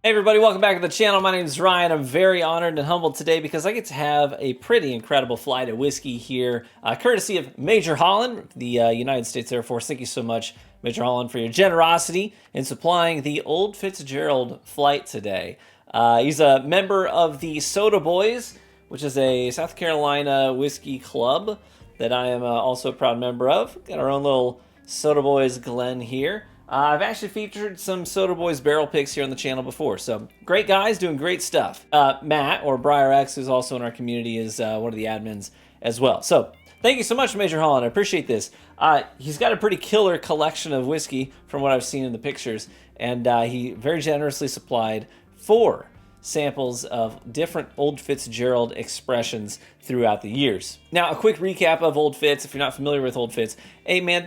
Hey everybody, welcome back to the channel. My name is Ryan. I'm very honored and humbled today because I get to have a pretty incredible flight of whiskey here, courtesy of Major Holland, the United States Air Force. Thank you so much, Major Holland, for your generosity in supplying the Old Fitzgerald flight today. He's a member of the Soda Boys, which is a South Carolina whiskey club that I am also a proud member of. Got our own little Soda Boys Glen here. I've actually featured some Soda Boys barrel picks here on the channel before, so great guys doing great stuff. Matt, or BriarX, who's also in our community, is one of the admins as well. So thank you so much, Major Holland. I appreciate this. He's got a pretty killer collection of whiskey from what I've seen in the pictures, and he very generously supplied 4 samples of different Old Fitzgerald expressions throughout the years. Now, a quick recap of Old Fitz, if you're not familiar with Old Fitz. Hey man,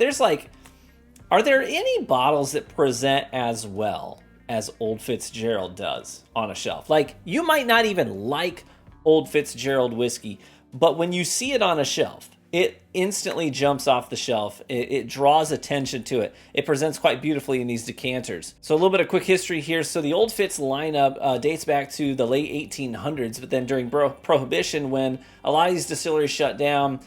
are there any bottles that present as well as Old Fitzgerald does on a shelf? Like, you might not even like Old Fitzgerald whiskey, but when you see it on a shelf, it instantly jumps off the shelf. It draws attention to it. It presents quite beautifully in these decanters. So a little bit of quick history here. So the Old Fitz lineup dates back to the late 1800s, but then during Prohibition, when a lot of these distilleries shut down,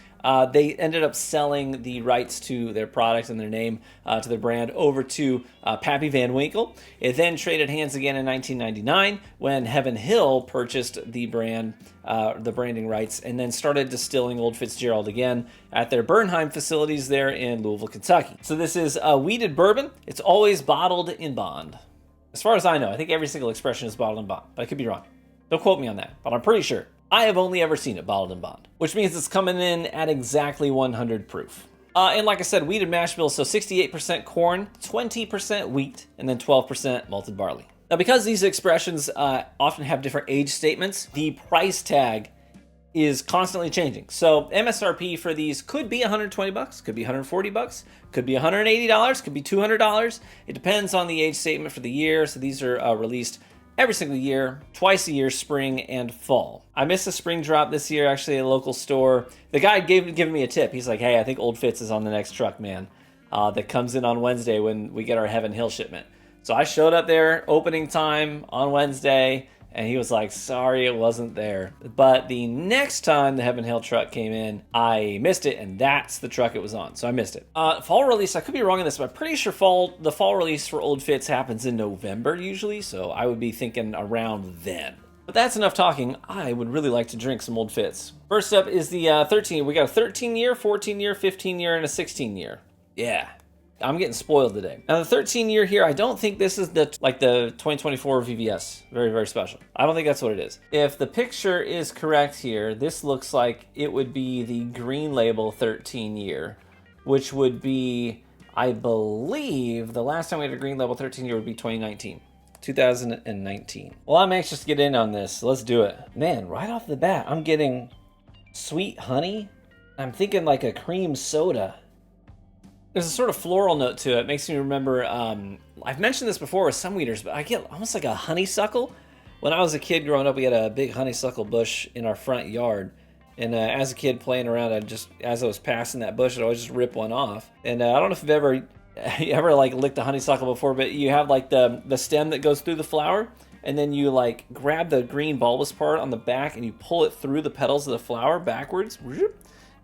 they ended up selling the rights to their product and their name, to their brand, over to Pappy Van Winkle. It then traded hands again in 1999 when Heaven Hill purchased the brand, the branding rights, and then started distilling Old Fitzgerald again at their Bernheim facilities there in Louisville, Kentucky. So this is a wheated bourbon. It's always bottled in bond. As far as I know, I think every single expression is bottled in bond, but I could be wrong. Don't quote me on that, but I'm pretty sure. I have only ever seen it bottled in bond, which means it's coming in at exactly 100 proof. And like I said, wheated mash bill, so 68% corn, 20% wheat, and then 12% malted barley. Now, because these expressions often have different age statements, the price tag is constantly changing. So MSRP for these could be $120, could be $140, could be $180, could be $200. It depends on the age statement for the year. So these are released every single year, twice a year, spring and fall. I missed a spring drop this year, actually, at a local store. The guy gave me a tip. He's like, hey, I think Old Fitz is on the next truck, man, that comes in on Wednesday when we get our Heaven Hill shipment. So I showed up there, opening time on Wednesday, and he was like, sorry, it wasn't there. But the next time the Heaven Hill truck came in, I missed it, and that's the truck it was on, so I missed it. Fall release, I could be wrong on this, but I'm pretty sure the fall release for Old Fitz happens in November usually, so I would be thinking around then. But that's enough talking. I would really like to drink some Old Fitz. First up is the 13. We got a 13-year, 14-year, 15-year, and a 16-year. Yeah. I'm getting spoiled today. Now, the 13-year here, I don't think this is the 2024 VVS. Very, very special. I don't think that's what it is. If the picture is correct here, this looks like it would be the green label 13-year, which would be, I believe, the last time we had a green label 13-year would be 2019. Well, I'm anxious to get in on this. So let's do it. Man, right off the bat, I'm getting sweet honey. I'm thinking like a cream soda. There's a sort of floral note to it. It makes me remember, I've mentioned this before with some weeders, but I get almost like a honeysuckle. When I was a kid growing up, we had a big honeysuckle bush in our front yard. And as a kid playing around, as I was passing that bush, I'd always just rip one off. And I don't know if you ever like licked a honeysuckle before, but you have like the stem that goes through the flower, and then you like grab the green bulbous part on the back and you pull it through the petals of the flower backwards,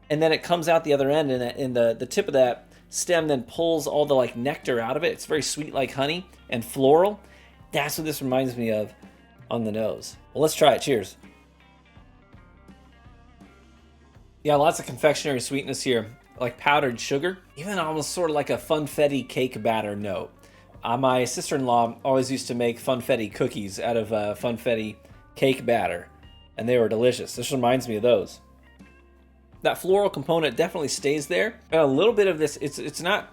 and then it comes out the other end, and the tip of that stem then pulls all the like nectar out of it. It's very sweet like honey and floral. That's what this reminds me of on the nose. Well, let's try it. Cheers. Yeah, lots of confectionery sweetness here, like powdered sugar, even almost sort of like a funfetti cake batter note. My sister-in-law always used to make funfetti cookies out of funfetti cake batter, and they were delicious. This reminds me of those. That floral component definitely stays there. And a little bit of this, it's not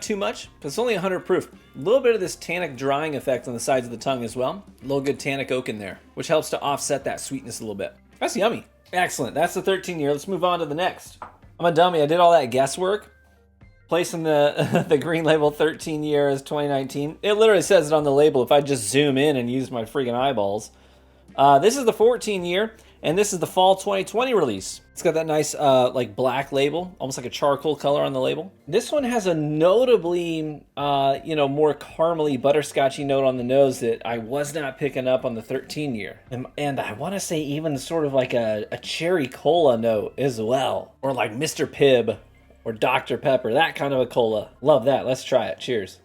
too much, but it's only 100 proof. A little bit of this tannic drying effect on the sides of the tongue as well. A little good tannic oak in there, which helps to offset that sweetness a little bit. That's yummy. Excellent. That's the 13-year. Let's move on to the next. I'm a dummy. I did all that guesswork, placing the green label 13-year as 2019. It literally says it on the label if I just zoom in and use my freaking eyeballs. This is the 14-year. And this is the fall 2020 release. It's got that nice like black label, almost like a charcoal color on the label. This one has a notably, you know, more caramely, butterscotchy note on the nose that I was not picking up on the 13 year. And I want to say even sort of like a cherry cola note as well. Or like Mr. Pibb or Dr. Pepper, that kind of a cola. Love that. Let's try it. Cheers.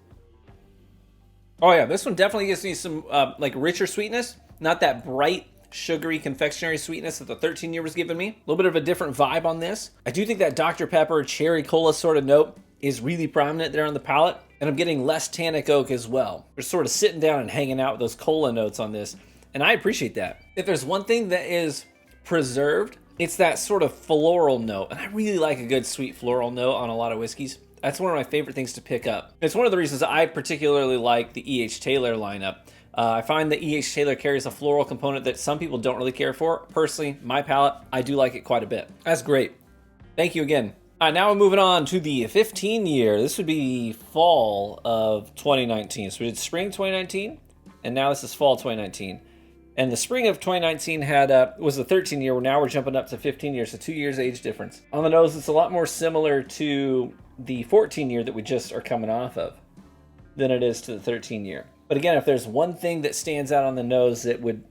Oh yeah, this one definitely gives me some like richer sweetness. Not that bright, sugary confectionery sweetness that the 13 year was giving me. A little bit of a different vibe on this. I do think that Dr. Pepper cherry cola sort of note is really prominent there on the palate, and I'm getting less tannic oak as well. We're sort of sitting down and hanging out with those cola notes on this, and I appreciate that. If there's one thing that is preserved, it's that sort of floral note, and I really like a good sweet floral note on a lot of whiskeys. That's one of my favorite things to pick up. It's one of the reasons I particularly like the E.H. Taylor lineup. I find that E.H. Taylor carries a floral component that some people don't really care for. Personally, my palate, I do like it quite a bit. That's great. Thank you again. All right, now we're moving on to the 15 year. This would be fall of 2019. So we did spring 2019, and now this is fall 2019. And the spring of 2019 was the 13 year. Now we're jumping up to 15 years, so 2 years age difference. On the nose, it's a lot more similar to the 14 year that we just are coming off of than it is to the 13 year. But again, if there's one thing that stands out on the nose that would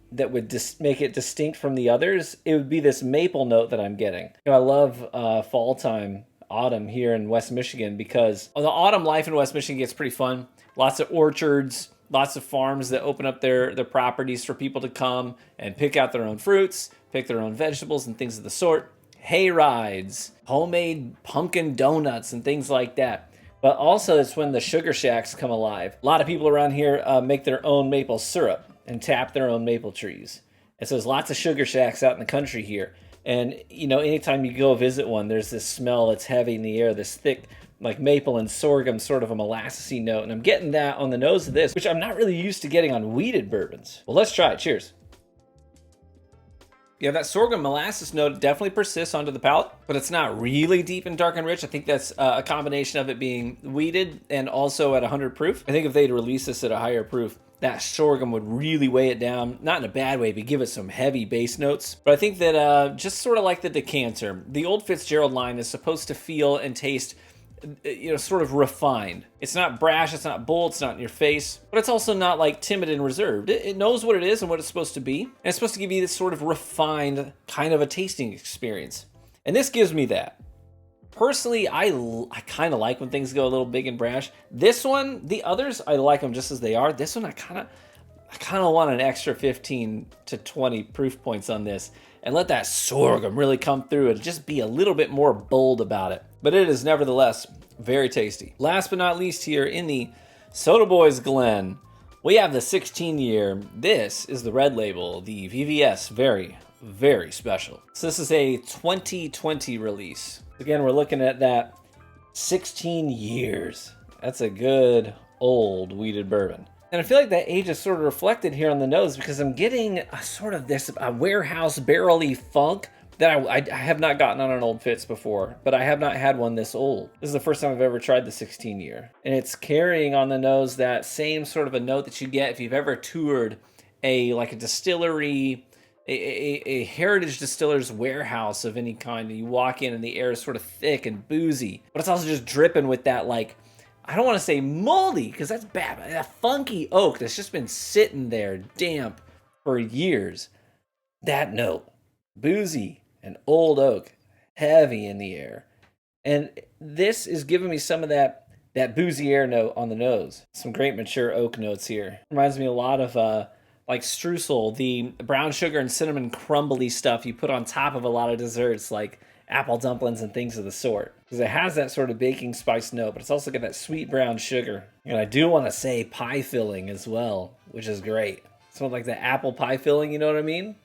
make it distinct from the others, it would be this maple note that I'm getting. You know, I love fall time, autumn here in West Michigan, because the autumn life in West Michigan gets pretty fun. Lots of orchards, lots of farms that open up their properties for people to come and pick out their own fruits, pick their own vegetables and things of the sort. Hay rides, homemade pumpkin donuts and things like that. But also it's when the sugar shacks come alive. A lot of people around here make their own maple syrup and tap their own maple trees. And so there's lots of sugar shacks out in the country here. And, you know, anytime you go visit one, there's this smell that's heavy in the air, this thick, like maple and sorghum, sort of a molassesy note. And I'm getting that on the nose of this, which I'm not really used to getting on wheated bourbons. Well, let's try it. Cheers. Yeah, that sorghum molasses note definitely persists onto the palate, but it's not really deep and dark and rich. I think that's a combination of it being wheated and also at 100 proof. I think if they'd release this at a higher proof, that sorghum would really weigh it down. Not in a bad way, but give it some heavy bass notes. But I think that just sort of like the decanter, the old Fitzgerald line is supposed to feel and taste, you know, sort of refined. It's not brash, it's not bold, it's not in your face, but it's also not like timid and reserved. It knows what it is and what it's supposed to be, and it's supposed to give you this sort of refined kind of a tasting experience. And this gives me that. Personally, I kind of like when things go a little big and brash. This one, the others, I like them just as they are. This one, I kind of want an extra 15 to 20 proof points on this and let that sorghum really come through and just be a little bit more bold about it. But it is nevertheless very tasty. Last but not least here in the Soda Boys Glen, we have the 16 year. This is the red label, the VVS, very, very special. So this is a 2020 release. Again, we're looking at that 16 years. That's a good old wheated bourbon. And I feel like that age is sort of reflected here on the nose because I'm getting a sort of this warehouse barrel-y funk that I have not gotten on an Old Fitz before, but I have not had one this old. This is the first time I've ever tried the 16 year. And it's carrying on the nose that same sort of a note that you get if you've ever toured a distillery, a heritage distiller's warehouse of any kind, and you walk in and the air is sort of thick and boozy, but it's also just dripping with that, like, I don't want to say moldy because that's bad, but that funky oak that's just been sitting there damp for years. That note, boozy and old oak, heavy in the air. And this is giving me some of that boozy air note on the nose. Some great mature oak notes here. Reminds me a lot of like streusel, the brown sugar and cinnamon crumbly stuff you put on top of a lot of desserts like apple dumplings and things of the sort. Because it has that sort of baking spice note, but it's also got that sweet brown sugar. And I do want to say pie filling as well, which is great. Something like the apple pie filling, you know what I mean?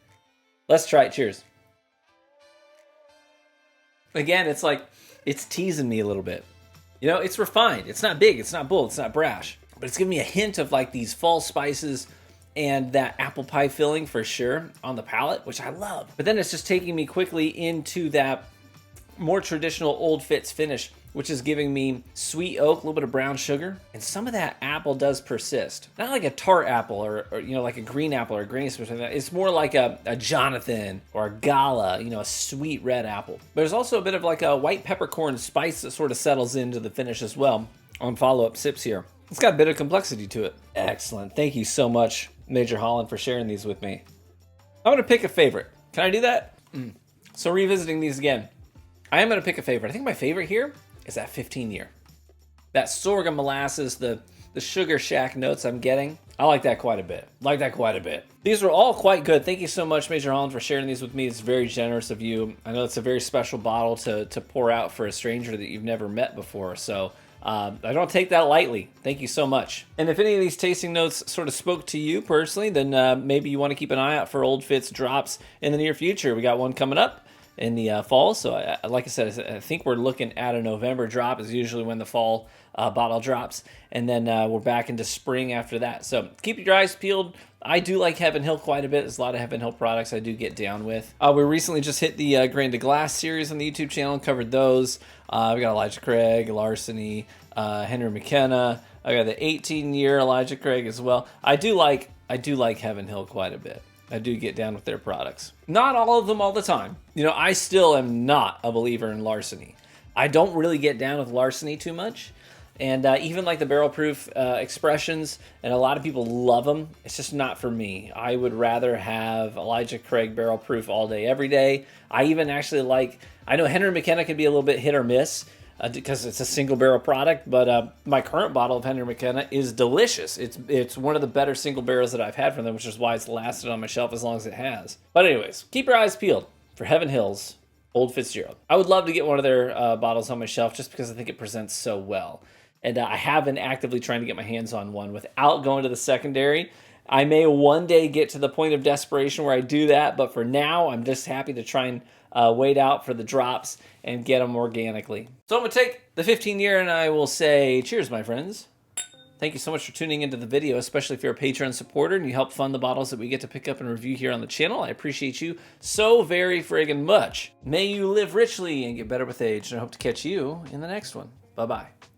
Let's try it. Cheers. Again, it's like, it's teasing me a little bit. You know, it's refined. It's not big, it's not bold, it's not brash. But it's giving me a hint of like these fall spices and that apple pie filling for sure on the palate, which I love. But then it's just taking me quickly into that more traditional Old Fitz finish which is giving me sweet oak, a little bit of brown sugar, and some of that apple does persist. Not like a tart apple or you know, like a green apple or a granny smith or something like that. It's more like a Jonathan or a Gala, you know, a sweet red apple. But there's also a bit of like a white peppercorn spice that sort of settles into the finish as well on follow-up sips here. It's got a bit of complexity to it. Excellent. Thank you so much, Major Holland, for sharing these with me. I'm gonna pick a favorite. Can I do that? So revisiting these again, I am gonna pick a favorite. I think my favorite here is that 15 year. That sorghum molasses, the sugar shack notes I'm getting, I like that quite a bit. These were all quite good. Thank you so much, Major Holland, for sharing these with me. It's very generous of you. I know it's a very special bottle to pour out for a stranger that you've never met before, so I don't take that lightly. Thank you so much. And if any of these tasting notes sort of spoke to you personally, then maybe you want to keep an eye out for Old Fitz drops in the near future. We got one coming up in the fall, so like I said, I think we're looking at a November drop is usually when the fall bottle drops, and then we're back into spring after that. So keep your eyes peeled. I do like Heaven Hill quite a bit. There's a lot of Heaven Hill products I do get down with. We recently just hit the Grain to Glass series on the YouTube channel and covered those. We got Elijah Craig, Larceny, Henry McKenna. I got the 18-year Elijah Craig as well. I do like Heaven Hill quite a bit. I do get down with their products. Not all of them all the time. You know, I still am not a believer in Larceny. I don't really get down with Larceny too much. And even like the barrel proof expressions, and a lot of people love them, it's just not for me. I would rather have Elijah Craig barrel proof all day, every day. I even actually like, I know Henry McKenna can be a little bit hit or miss because it's a single barrel product, but my current bottle of Henry McKenna is delicious. It's one of the better single barrels that I've had from them, which is why it's lasted on my shelf as long as it has. But anyways, keep your eyes peeled for Heaven Hill's Old Fitzgerald. I would love to get one of their bottles on my shelf just because I think it presents so well. And I have been actively trying to get my hands on one without going to the secondary. I may one day get to the point of desperation where I do that, but for now, I'm just happy to try and wait out for the drops and get them organically. So I'm going to take the 15-year and I will say cheers, my friends. Thank you so much for tuning into the video, especially if you're a Patreon supporter and you help fund the bottles that we get to pick up and review here on the channel. I appreciate you so very friggin' much. May you live richly and get better with age, and I hope to catch you in the next one. Bye-bye.